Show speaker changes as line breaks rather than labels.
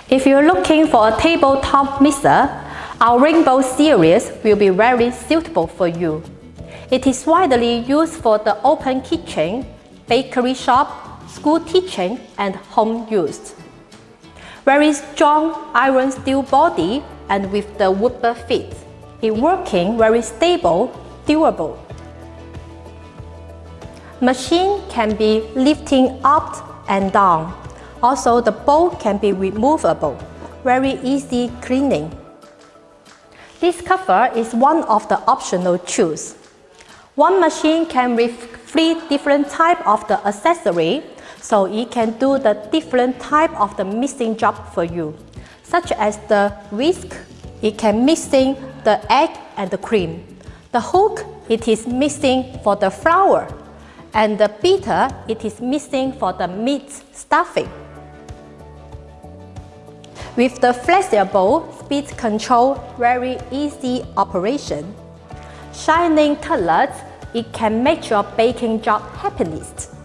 If you're looking for a tabletop mixer, our Rainbow series will be very suitable for you. It is widely used for the open kitchen, bakery shop, school teaching, and home use. Very strong iron steel body and with the wood feet. It working very stable, durable. Machine can be lifting up and down. Also, the bowl can be removable, very easy cleaning. This cover is one of the optional choice. One machine can reflect different type of the accessory, so it can do the different type of the mixing job for you. Such as the whisk, it can mixing the egg and the cream. The hook, it is mixing for the flour. And the beater, it is mixing for the meat stuffing. With the flexible speed control, very easy operation. Shining colors, it can make your baking job happiest.